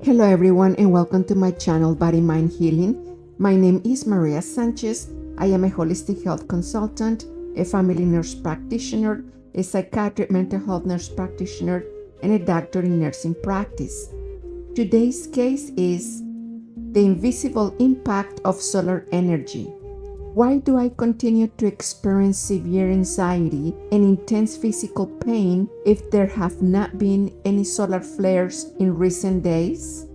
Hello everyone and welcome to my channel Body Mind Healing. My name is Maria Sanchez. I am a holistic health consultant, a family nurse practitioner, a psychiatric mental health nurse practitioner, and a doctor in nursing practice. Today's case is the invisible impact of solar energy. Why do I continue to experience severe anxiety and intense physical pain if there have not been any solar flares in recent days?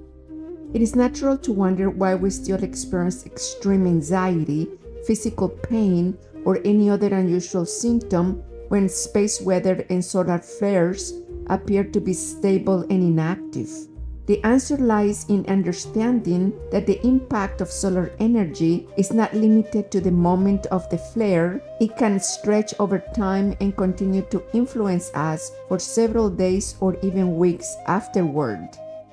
It is natural to wonder why we still experience extreme anxiety, physical pain, or any other unusual symptom when space weather and solar flares appear to be stable and inactive. The answer lies in understanding that the impact of solar energy is not limited to the moment of the flare. It can stretch over time and continue to influence us for several days or even weeks afterward.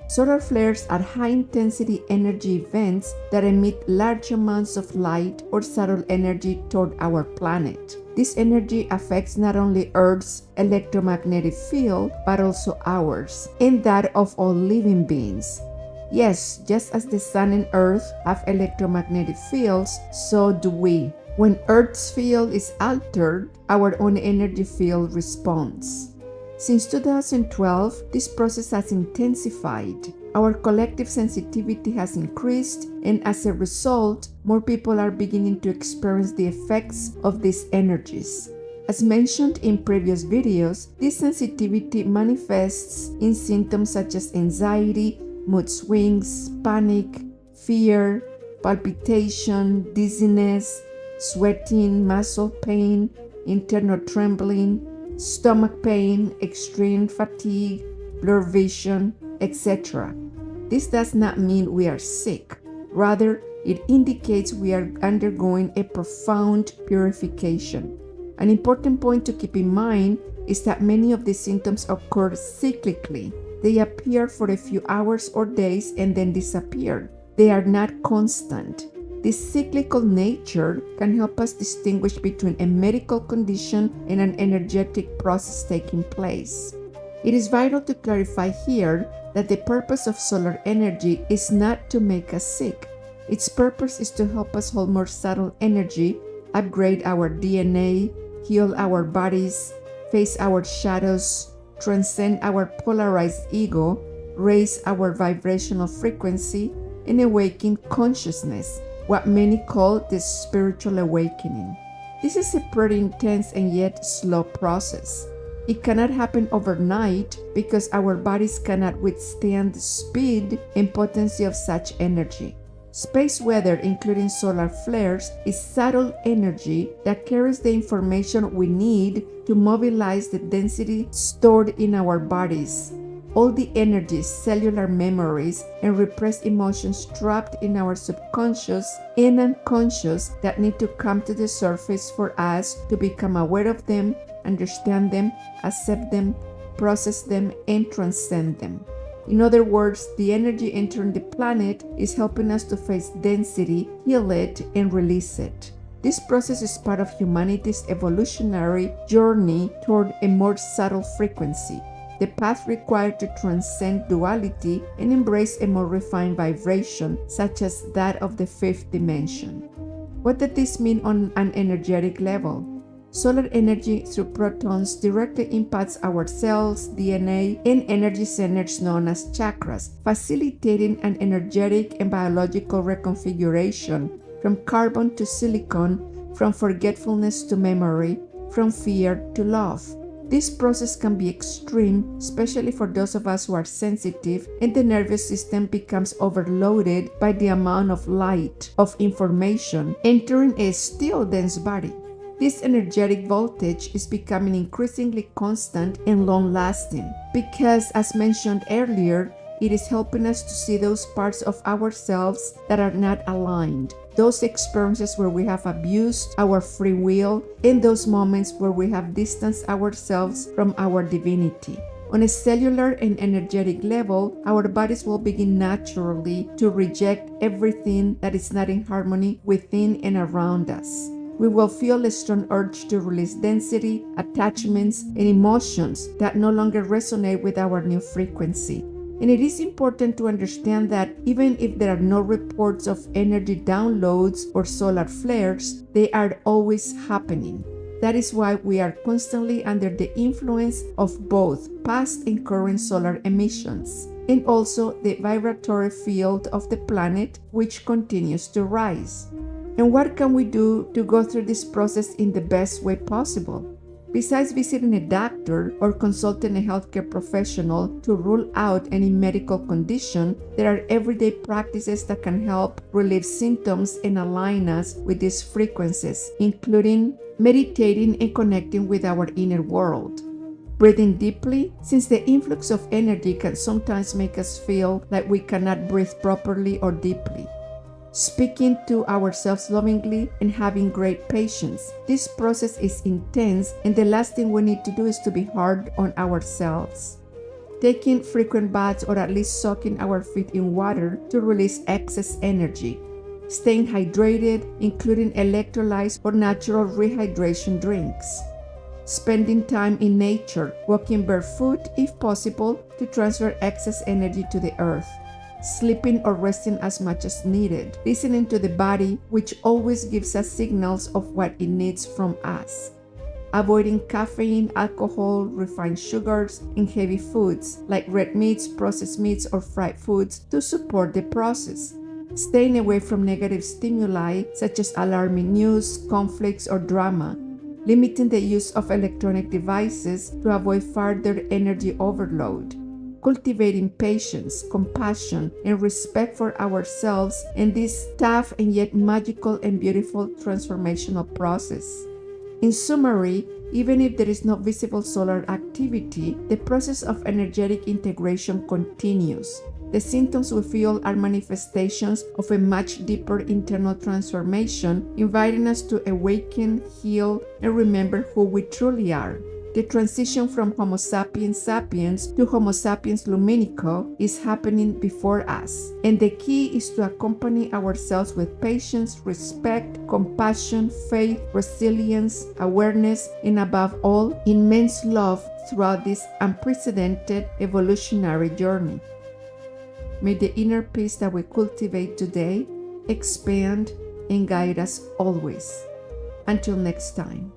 Solar flares are high-intensity energy events that emit large amounts of light or subtle energy toward our planet. This energy affects not only Earth's electromagnetic field, but also ours, and that of all living beings. Yes, just as the Sun and Earth have electromagnetic fields, so do we. When Earth's field is altered, our own energy field responds. Since 2012, this process has intensified. Our collective sensitivity has increased, and as a result, more people are beginning to experience the effects of these energies. As mentioned in previous videos, this sensitivity manifests in symptoms such as anxiety, mood swings, panic, fear, palpitation, dizziness, sweating, muscle pain, internal trembling, stomach pain, extreme fatigue, blurred vision, etc. This does not mean we are sick. Rather, it indicates we are undergoing a profound purification. An important point to keep in mind is that many of these symptoms occur cyclically. They appear for a few hours or days and then disappear. They are not constant. This cyclical nature can help us distinguish between a medical condition and an energetic process taking place. It is vital to clarify here that the purpose of solar energy is not to make us sick. Its purpose is to help us hold more subtle energy, upgrade our DNA, heal our bodies, face our shadows, transcend our polarized ego, raise our vibrational frequency, and awaken consciousness, what many call the spiritual awakening. This is a pretty intense and yet slow process. It cannot happen overnight because our bodies cannot withstand the speed and potency of such energy. Space weather, including solar flares, is subtle energy that carries the information we need to mobilize the density stored in our bodies. All the energies, cellular memories, and repressed emotions trapped in our subconscious and unconscious that need to come to the surface for us to become aware of them, understand them, accept them, process them, and transcend them. In other words, the energy entering the planet is helping us to face density, heal it, and release it. This process is part of humanity's evolutionary journey toward a more subtle frequency, the path required to transcend duality and embrace a more refined vibration, such as that of the fifth dimension. What does this mean on an energetic level? Solar energy through protons directly impacts our cells, DNA, and energy centers known as chakras, facilitating an energetic and biological reconfiguration from carbon to silicon, from forgetfulness to memory, from fear to love. This process can be extreme, especially for those of us who are sensitive and the nervous system becomes overloaded by the amount of light, of information entering a still dense body. This energetic voltage is becoming increasingly constant and long-lasting because, as mentioned earlier, it is helping us to see those parts of ourselves that are not aligned, those experiences where we have abused our free will, and those moments where we have distanced ourselves from our divinity. On a cellular and energetic level, our bodies will begin naturally to reject everything that is not in harmony within and around us. We will feel a strong urge to release density, attachments, and emotions that no longer resonate with our new frequency. And it is important to understand that even if there are no reports of energy downloads or solar flares, they are always happening. That is why we are constantly under the influence of both past and current solar emissions, and also the vibratory field of the planet, which continues to rise. And what can we do to go through this process in the best way possible? Besides visiting a doctor or consulting a healthcare professional to rule out any medical condition, there are everyday practices that can help relieve symptoms and align us with these frequencies, including meditating and connecting with our inner world. Breathing deeply, since the influx of energy can sometimes make us feel like we cannot breathe properly or deeply. Speaking to ourselves lovingly and having great patience. This process is intense, and the last thing we need to do is to be hard on ourselves. Taking frequent baths or at least soaking our feet in water to release excess energy. Staying hydrated, including electrolytes or natural rehydration drinks. Spending time in nature, walking barefoot if possible to transfer excess energy to the earth. Sleeping or resting as much as needed, listening to the body, which always gives us signals of what it needs from us. Avoiding caffeine, alcohol, refined sugars, and heavy foods like red meats, processed meats, or fried foods to support the process. Staying away from negative stimuli such as alarming news, conflicts, or drama. Limiting the use of electronic devices to avoid further energy overload. Cultivating patience, compassion, and respect for ourselves in this tough and yet magical and beautiful transformational process. In summary, even if there is no visible solar activity, the process of energetic integration continues. The symptoms we feel are manifestations of a much deeper internal transformation, inviting us to awaken, heal, and remember who we truly are. The transition from Homo sapiens sapiens to Homo sapiens luminico is happening before us, and the key is to accompany ourselves with patience, respect, compassion, faith, resilience, awareness, and above all, immense love throughout this unprecedented evolutionary journey. May the inner peace that we cultivate today expand and guide us always. Until next time.